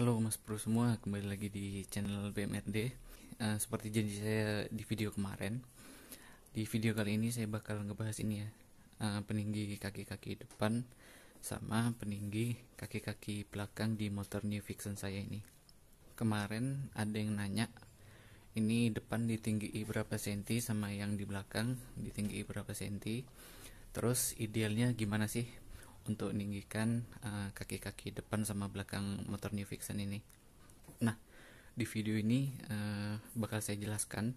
Halo Mas Bro semua, kembali lagi di channel BMRD. Seperti janji saya di video kemarin, di video kali ini saya bakal ngebahas ini ya, peninggi kaki-kaki depan sama peninggi kaki-kaki belakang di motor New Vixion saya ini. Kemarin ada yang nanya, ini depan ditinggi berapa senti sama yang di belakang ditinggi berapa senti. Terus idealnya gimana sih untuk meninggikan kaki-kaki depan sama belakang motor New Vixion ini. Nah, di video ini bakal saya jelaskan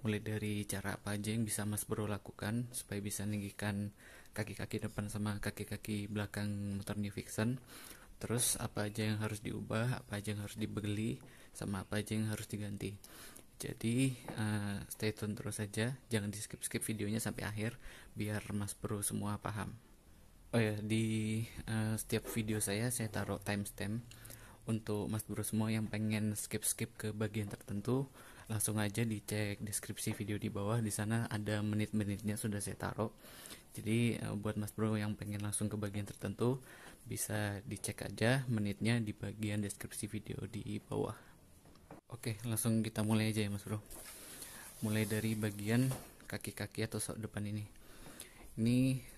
mulai dari cara apa aja yang bisa Mas Bro lakukan supaya bisa meninggikan kaki-kaki depan sama kaki-kaki belakang motor New Vixion. Terus apa aja yang harus diubah, apa aja yang harus dibeli, sama apa aja yang harus diganti. Jadi stay tune terus saja, jangan di skip-skip videonya sampai akhir biar Mas Bro semua paham. Oh ya, di setiap video saya taruh timestamp untuk Mas Bro semua yang pengen skip-skip ke bagian tertentu, langsung aja dicek deskripsi video di bawah, di sana ada menit-menitnya sudah saya taruh. Jadi buat Mas Bro yang pengen langsung ke bagian tertentu, bisa dicek aja menitnya di bagian deskripsi video di bawah. Oke, langsung kita mulai aja ya Mas Bro. Mulai dari bagian kaki-kaki atau sok depan ini. Ini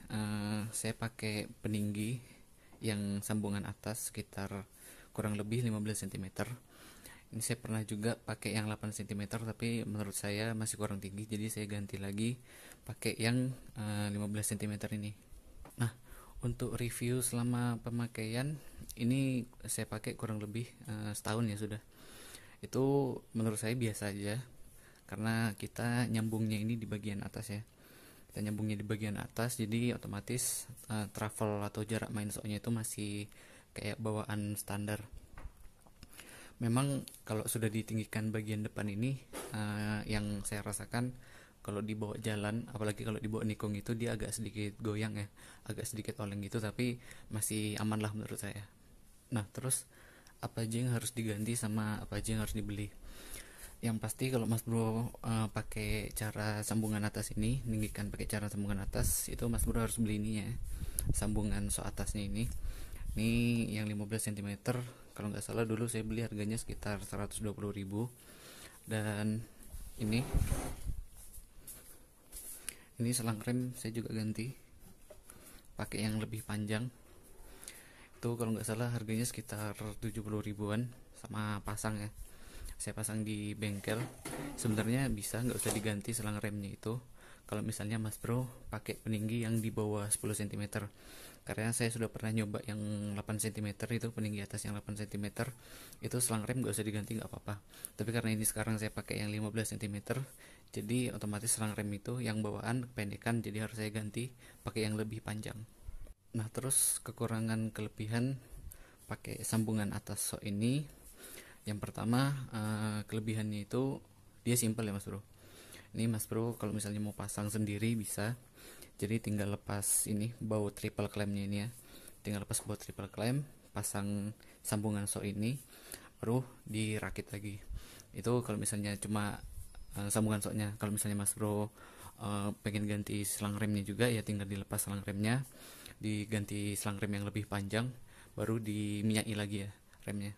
saya pakai peninggi yang sambungan atas sekitar kurang lebih 15 cm. Ini saya pernah juga pakai yang 8 cm, tapi menurut saya masih kurang tinggi, jadi saya ganti lagi pakai yang 15 cm ini. Nah, untuk review selama pemakaian ini saya pakai kurang lebih setahun ya sudah. Itu menurut saya biasa aja, karena kita nyambungnya ini di bagian atas ya. Kita nyambungnya di bagian atas, jadi otomatis travel atau jarak main soknya itu masih kayak bawaan standar. Memang kalau sudah ditinggikan bagian depan ini, yang saya rasakan kalau dibawa jalan, apalagi kalau dibawa nikung itu dia agak sedikit goyang ya, agak sedikit oleng gitu, tapi masih aman lah menurut saya. Nah, terus apa aja yang harus diganti sama apa aja yang harus dibeli? Yang pasti kalau Mas Bro pakai cara sambungan atas ini, meninggikan pakai cara sambungan atas, itu Mas Bro harus beli ini ya, sambungan sok atasnya ini yang 15 cm. Kalau nggak salah dulu saya beli harganya sekitar 120.000. Dan ini selang rem saya juga ganti pakai yang lebih panjang. Itu kalau nggak salah harganya sekitar 70.000-an sama pasang ya. Saya pasang di bengkel. Sebenarnya bisa nggak usah diganti selang remnya itu kalau misalnya Mas Bro pakai peninggi yang di bawah 10 cm, karena saya sudah pernah nyoba yang 8 cm itu, peninggi atas yang 8 cm itu selang rem nggak usah diganti, nggak apa-apa. Tapi karena ini sekarang saya pakai yang 15 cm, jadi otomatis selang rem itu yang bawaan kependekan, jadi harus saya ganti pakai yang lebih panjang. Nah, terus kekurangan kelebihan pakai sambungan atas sok ini, yang pertama kelebihannya itu dia simple ya Mas Bro. Ini Mas Bro kalau misalnya mau pasang sendiri bisa, jadi tinggal lepas ini baut triple clampnya ini ya, tinggal lepas baut triple clamp, pasang sambungan sok ini, baru dirakit lagi. Itu kalau misalnya cuma sambungan soknya. Kalau misalnya Mas Bro pengen ganti selang remnya juga, ya tinggal dilepas selang remnya, diganti selang rem yang lebih panjang, baru diminyaki lagi ya remnya.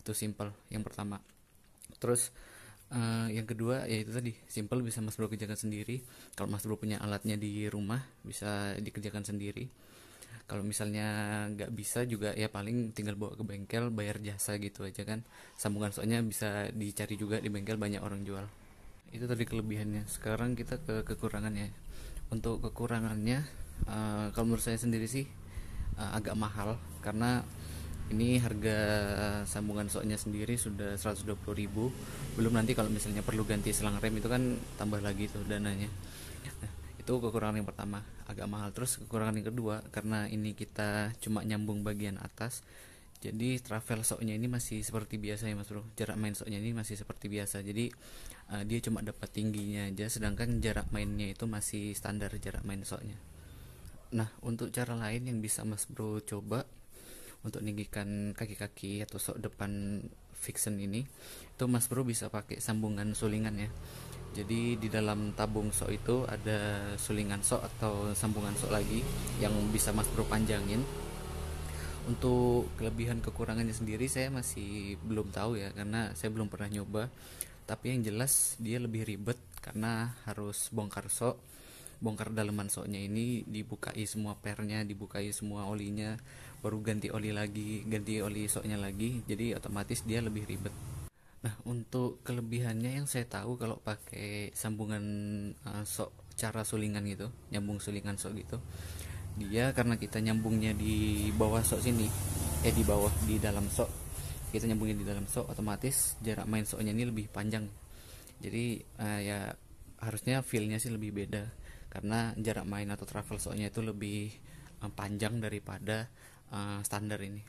Itu simple yang pertama. Terus yang kedua yaitu tadi simple, bisa Mas Bro kerjakan sendiri. Kalau Mas Bro punya alatnya di rumah bisa dikerjakan sendiri. Kalau misalnya nggak bisa juga ya paling tinggal bawa ke bengkel, bayar jasa gitu aja kan. Sambungan soknya bisa dicari juga di bengkel, banyak orang jual. Itu tadi kelebihannya. Sekarang kita ke kekurangannya. Untuk kekurangannya kalau menurut saya sendiri sih agak mahal, karena ini harga sambungan soknya sendiri sudah 120.000. Belum nanti kalau misalnya perlu ganti selang rem itu kan tambah lagi tuh dananya. Nah, itu kekurangan yang pertama, agak mahal. Terus kekurangan yang kedua, karena ini kita cuma nyambung bagian atas, jadi travel soknya ini masih seperti biasa ya Mas Bro. Jarak main soknya ini masih seperti biasa. Jadi dia cuma dapat tingginya aja, sedangkan jarak mainnya itu masih standar jarak main soknya. Nah, untuk cara lain yang bisa Mas Bro coba untuk meninggikan kaki-kaki atau sok depan Vixion ini, itu Mas Bro bisa pakai sambungan sulingan ya. Jadi di dalam tabung sok itu ada sulingan sok atau sambungan sok lagi yang bisa Mas Bro panjangin Untuk kelebihan kekurangannya sendiri saya masih belum tahu ya, karena saya belum pernah nyoba. Tapi yang jelas dia lebih ribet karena harus bongkar daleman soknya ini, dibukai semua pernya, dibukai semua olinya, baru ganti oli lagi, ganti oli soknya lagi, jadi otomatis dia lebih ribet. Nah, untuk kelebihannya yang saya tahu kalau pakai sambungan sok cara sulingan gitu, nyambung sulingan sok gitu, dia karena kita nyambungnya di bawah sok sini, di bawah di dalam sok, kita nyambungnya di dalam sok, otomatis jarak main soknya ini lebih panjang. Jadi ya harusnya feelnya sih lebih beda karena jarak main atau travel soknya itu lebih panjang daripada standar ini.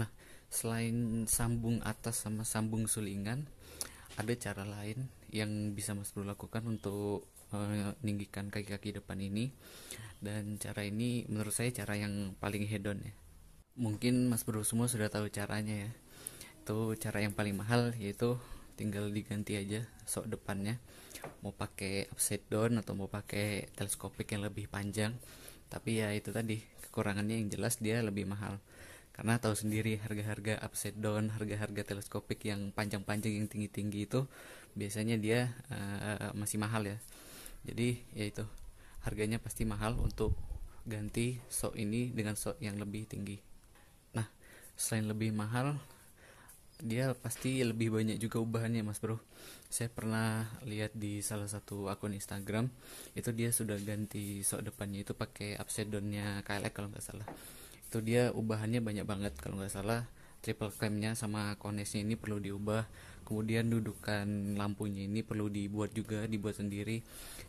Nah, selain sambung atas sama sambung sulingan, ada cara lain yang bisa Mas Bro lakukan untuk meninggikan kaki-kaki depan ini. Dan cara ini menurut saya cara yang paling hedon ya. Mungkin Mas Bro semua sudah tahu caranya ya. Itu cara yang paling mahal, yaitu tinggal diganti aja sok depannya. Mau pakai upside down atau mau pakai teleskopik yang lebih panjang. Tapi ya itu tadi, kekurangannya yang jelas dia lebih mahal. Karena tahu sendiri harga-harga upside down, harga-harga teleskopik yang panjang-panjang, yang tinggi-tinggi itu biasanya dia masih mahal ya. Jadi ya itu, harganya pasti mahal untuk ganti sok ini dengan sok yang lebih tinggi. Nah, selain lebih mahal, dia pasti lebih banyak juga ubahannya Mas Bro. Saya pernah lihat di salah satu akun Instagram, itu dia sudah ganti sok depannya itu pakai upside downnya KLX kalau nggak salah. Itu dia ubahannya banyak banget, kalau nggak salah triple clamnya sama konesnya ini perlu diubah, kemudian dudukan lampunya ini perlu dibuat juga, dibuat sendiri.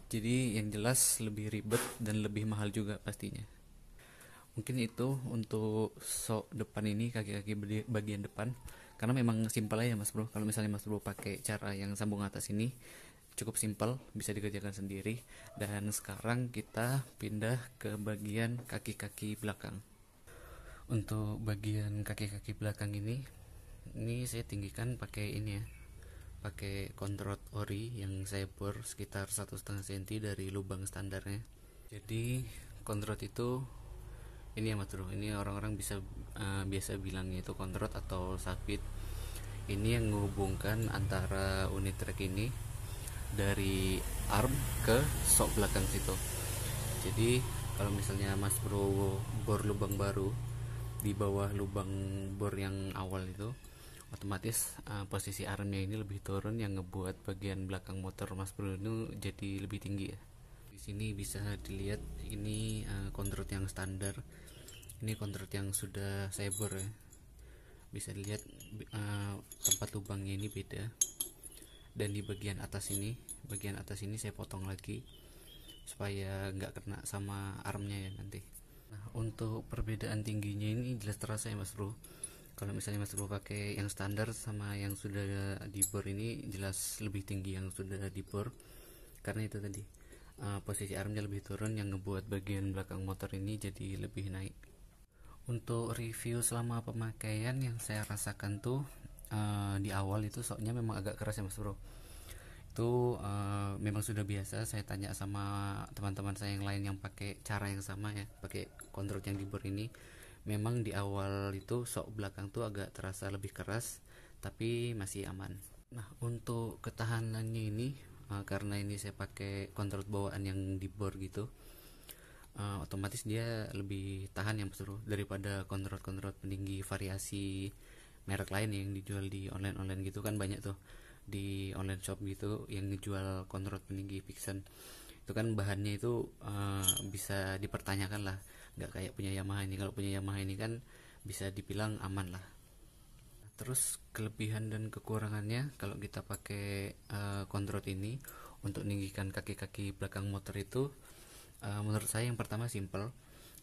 Jadi yang jelas lebih ribet dan lebih mahal juga pastinya. Mungkin itu untuk sok depan ini, kaki-kaki bagian depan, karena memang simpel aja Mas Bro. Kalau misalnya Mas Bro pakai cara yang sambung atas ini cukup simpel, bisa dikerjakan sendiri. Dan sekarang kita pindah ke bagian kaki-kaki belakang. Untuk bagian kaki-kaki belakang ini saya tinggikan pakai ini ya, pakai kontrot ori yang saya bor sekitar 1,5 cm dari lubang standarnya. Jadi kontrot itu ini ya Mas Bro, ini orang-orang bisa biasa bilangnya itu kontrot atau sabit. Ini yang menghubungkan antara unit track ini dari arm ke sok belakang situ. Jadi kalau misalnya Mas Bro bor lubang baru di bawah lubang bor yang awal itu, otomatis posisi armnya ini lebih turun, yang ngebuat bagian belakang motor Mas Bro itu jadi lebih tinggi ya. Di sini bisa dilihat ini kontrot yang standar. Ini kontrot yang sudah saya bor ya. Bisa dilihat tempat lubangnya ini beda. Dan di bagian atas ini saya potong lagi supaya nggak kena sama armnya ya nanti. Nah, untuk perbedaan tingginya ini jelas terasa ya Mas Bro. Kalau misalnya Mas Bro pakai yang standar sama yang sudah dibor, ini jelas lebih tinggi yang sudah dibor. Karena itu tadi, posisi armnya lebih turun, yang ngebuat bagian belakang motor ini jadi lebih naik. Untuk review selama pemakaian yang saya rasakan tuh, di awal itu soknya memang agak keras ya Mas Bro. Itu memang sudah biasa, saya tanya sama teman-teman saya yang lain yang pakai cara yang sama ya, pakai kontrot yang dibor ini. Memang di awal itu sok belakang tuh agak terasa lebih keras, tapi masih aman. Nah, untuk ketahanannya ini, karena ini saya pakai kontrot bawaan yang dibor gitu, otomatis dia lebih tahan ya Mas Bro, daripada kontrot-kontrot peninggi variasi merek lain yang dijual di online gitu kan. Banyak tuh di online shop gitu yang ngejual kontrot peninggi Vixen. Itu kan bahannya itu bisa dipertanyakan lah, nggak kayak punya Yamaha ini. Kalau punya Yamaha ini kan bisa dibilang aman lah. Terus kelebihan dan kekurangannya kalau kita pakai kontrot ini untuk meninggikan kaki-kaki belakang motor itu, menurut saya yang pertama simple,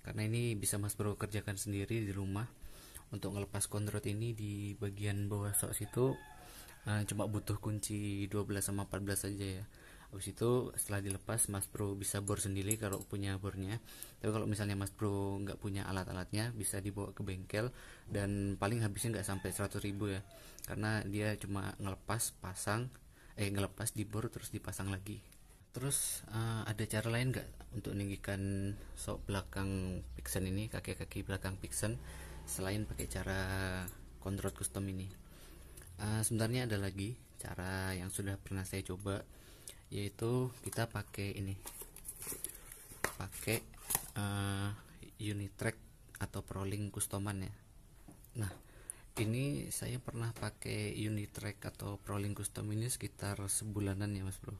karena ini bisa Mas Bro kerjakan sendiri di rumah. Untuk ngelepas kontrot ini di bagian bawah sok situ, cuma butuh kunci 12 sama 14 saja ya. Habis itu setelah dilepas Mas Bro bisa bor sendiri kalau punya bornya. Tapi kalau misalnya Mas Bro nggak punya alat-alatnya, bisa dibawa ke bengkel, dan paling habisnya nggak sampai 100.000 ya, karena dia cuma ngelepas dibor terus dipasang lagi. Terus ada cara lain nggak untuk meninggikan sok belakang Vixen ini, kaki-kaki belakang Vixen? selain pakai cara control custom ini. Sebenarnya ada lagi cara yang sudah pernah saya coba, yaitu kita pakai ini, pakai Unitrack atau Prolink customan ya. Nah, ini saya pernah pakai Unitrack atau Prolink custom ini sekitar sebulanan ya mas bro.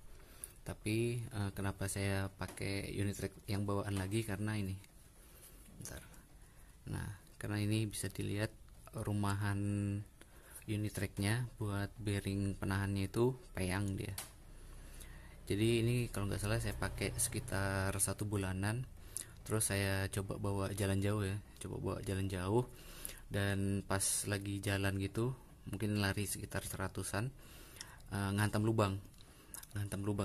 Tapi kenapa saya pakai Unitrack yang bawaan lagi, karena ini, bentar. Nah, karena ini bisa dilihat rumahan Unitracknya buat bearing penahannya itu peyang dia. Jadi ini kalau nggak salah saya pakai sekitar 1 bulanan. Terus saya coba bawa jalan jauh ya, dan pas lagi jalan gitu, mungkin lari sekitar 100-an, ngantam lubang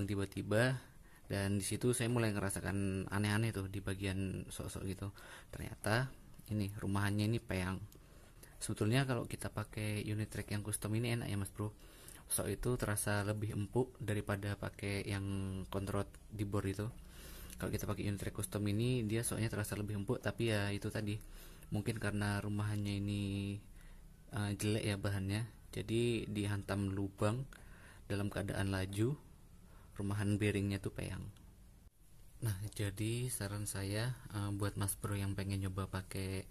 tiba-tiba. Dan disitu saya mulai ngerasakan aneh-aneh tuh di bagian sok-sok gitu. Ternyata ini rumahannya ini peyang. Sebetulnya kalau kita pakai Unitrack yang custom ini enak ya mas bro, sok itu terasa lebih empuk daripada pakai yang kontrol di bor itu. Kalau kita pakai Unitrack custom ini, dia soknya terasa lebih empuk, tapi ya itu tadi, mungkin karena rumahannya ini jelek ya bahannya, jadi dihantam lubang dalam keadaan laju, rumahan bearingnya tuh peyang. Nah, jadi saran saya buat mas bro yang pengen nyoba pakai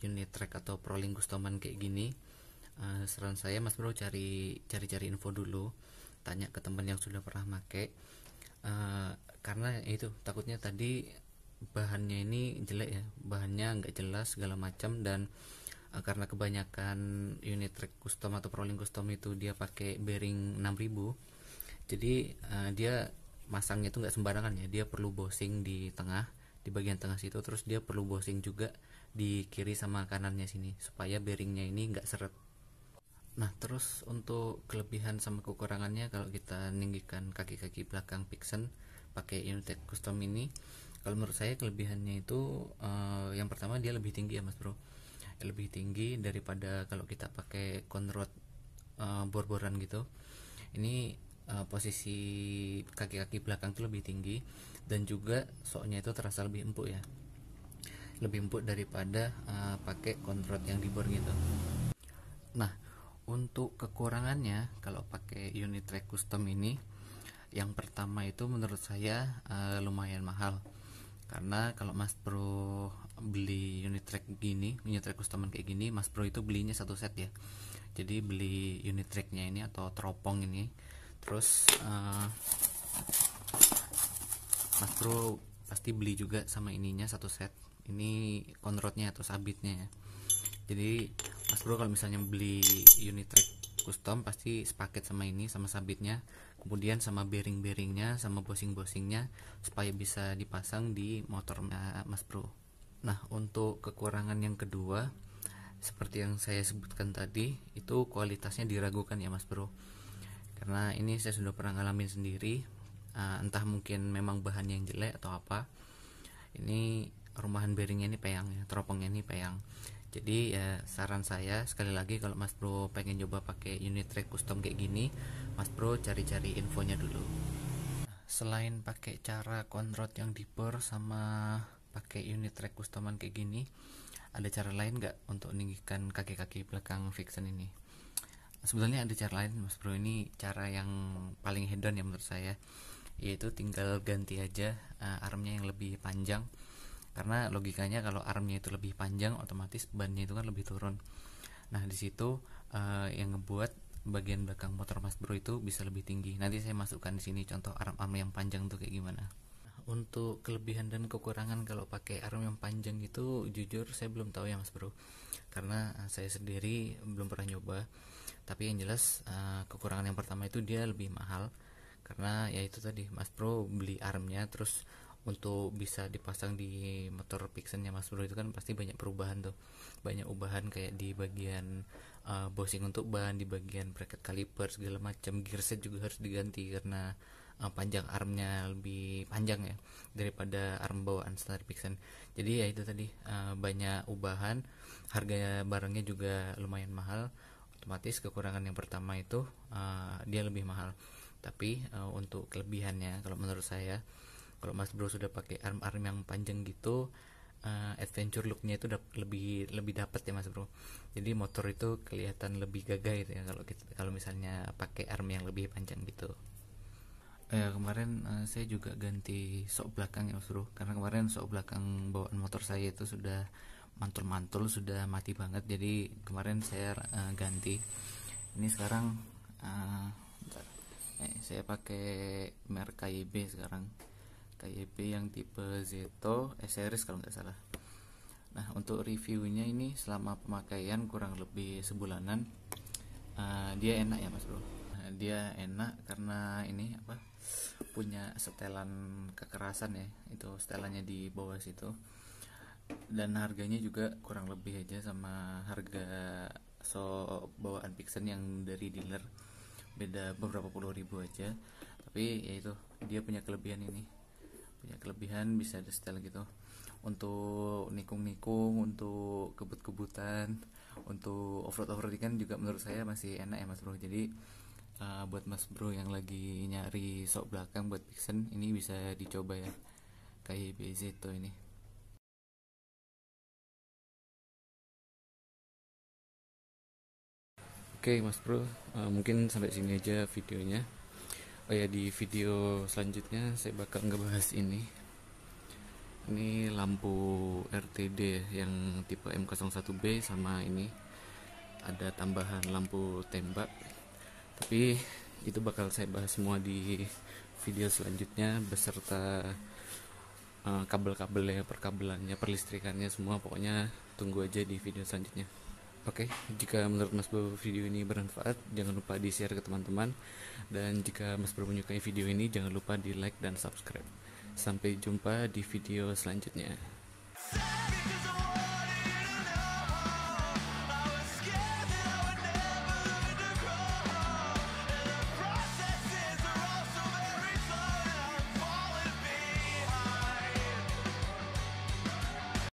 Unitrack atau Prolink customan kayak gini, saran saya mas bro cari info dulu, tanya ke teman yang sudah pernah pakai, karena itu takutnya tadi bahannya ini jelek ya, bahannya nggak jelas segala macam. Dan karena kebanyakan Unitrack custom atau Prolink custom itu dia pakai bearing 6000, jadi dia masangnya itu nggak sembarangan ya, dia perlu bosing di tengah, di bagian tengah situ, terus dia perlu bosing juga di kiri sama kanannya sini supaya bearingnya ini nggak seret. Nah, terus untuk kelebihan sama kekurangannya kalau kita ninggikan kaki-kaki belakang Vixen pakai Unitrack custom ini, kalau menurut saya kelebihannya itu yang pertama dia lebih tinggi ya mas bro, lebih tinggi daripada kalau kita pakai conrod bor-boran gitu. Ini posisi kaki-kaki belakang itu lebih tinggi, dan juga soknya itu terasa lebih empuk ya, lebih empuk daripada pakai conrod yang di bor gitu. Nah, untuk kekurangannya kalau pakai Unitrack custom ini, yang pertama itu menurut saya lumayan mahal. Karena kalau mas bro beli Unitrack customan kayak gini, mas bro itu belinya satu set ya. Jadi beli Unitracknya ini atau teropong ini, terus mas bro pasti beli juga sama ininya satu set, ini conrodnya atau sabitnya ya. Jadi mas bro kalau misalnya beli Unitrack custom pasti sepaket sama ini, sama sabitnya, kemudian sama bearing-bearingnya, sama bosing-bosingnya, supaya bisa dipasang di motornya mas bro. Nah, untuk kekurangan yang kedua, seperti yang saya sebutkan tadi, itu kualitasnya diragukan ya mas bro, karena ini saya sudah pernah ngalamin sendiri. Entah mungkin memang bahannya yang jelek atau apa, ini rumahan bearingnya ini peyang ya, teropongnya ini peyang. Jadi ya saran saya sekali lagi, kalau mas bro pengen coba pakai Unitrack custom kayak gini, mas bro cari-cari infonya dulu. Selain pakai cara conrod yang di bor sama pakai Unitrack customan kayak gini, ada cara lain nggak untuk meninggikan kaki-kaki belakang Vixen ini? Sebenarnya ada cara lain mas bro, ini cara yang paling hedon ya menurut saya, yaitu tinggal ganti aja armnya yang lebih panjang. Karena logikanya kalau armnya itu lebih panjang, otomatis bannya itu kan lebih turun. Nah, di situ yang ngebuat bagian belakang motor mas bro itu bisa lebih tinggi. Nanti saya masukkan di sini contoh arm yang panjang tuh kayak gimana. Untuk kelebihan dan kekurangan kalau pakai arm yang panjang itu, jujur saya belum tahu ya mas bro, karena saya sendiri belum pernah nyoba. Tapi yang jelas kekurangan yang pertama itu dia lebih mahal, karena ya itu tadi, mas bro beli armnya, terus untuk bisa dipasang di motor Vixennya mas bro itu kan pasti banyak perubahan tuh, banyak ubahan kayak di bagian bosing untuk ban, di bagian bracket kaliper segala macam, gearset juga harus diganti karena panjang armnya lebih panjang ya daripada arm bawaan standar Vixen. Jadi ya itu tadi, banyak ubahan, harga barangnya juga lumayan mahal. Otomatis kekurangan yang pertama itu dia lebih mahal. Tapi untuk kelebihannya kalau menurut saya, kalau mas bro sudah pakai arm yang panjang gitu, adventure looknya itu lebih lebih dapat ya Mas Bro. Jadi motor itu kelihatan lebih gagah gitu ya kalau misalnya pakai arm yang lebih panjang gitu. Kemarin saya juga ganti sok belakang ya Mas Bro, karena kemarin sok belakang bawaan motor saya itu sudah mantul-mantul, sudah mati banget. Jadi kemarin saya ganti. Ini sekarang bentar. Saya pakai merek KYB sekarang. KYB yang tipe Zeto S series kalau nggak salah. Nah, untuk reviewnya ini selama pemakaian kurang lebih sebulanan, dia enak ya Mas Bro. Dia enak karena ini apa, punya setelan kekerasan ya, itu setelannya di bawah situ, dan harganya juga kurang lebih aja sama harga bawaan Pixen yang dari dealer, beda beberapa puluh ribu aja. Tapi ya itu, dia punya kelebihan, ini punya kelebihan bisa di setel gitu untuk nikung-nikung, untuk kebut-kebutan, untuk offroad kan juga menurut saya masih enak ya Mas Bro. Jadi buat Mas Bro yang lagi nyari sok belakang buat Pixen, ini bisa dicoba ya, kayak BZ tuh ini. Oke Mas Bro, mungkin sampai sini aja videonya. Oh ya, di video selanjutnya saya bakal ngebahas ini lampu RTD yang tipe M01B, sama ini ada tambahan lampu tembak. Tapi itu bakal saya bahas semua di video selanjutnya beserta kabel-kabelnya, perkabelannya, perlistrikannya semua. Pokoknya tunggu aja di video selanjutnya. Oke, jika menurut Mas Bro video ini bermanfaat, jangan lupa di share ke teman-teman. Dan jika Mas Bro menyukai video ini, jangan lupa di like dan subscribe. Sampai jumpa di video selanjutnya.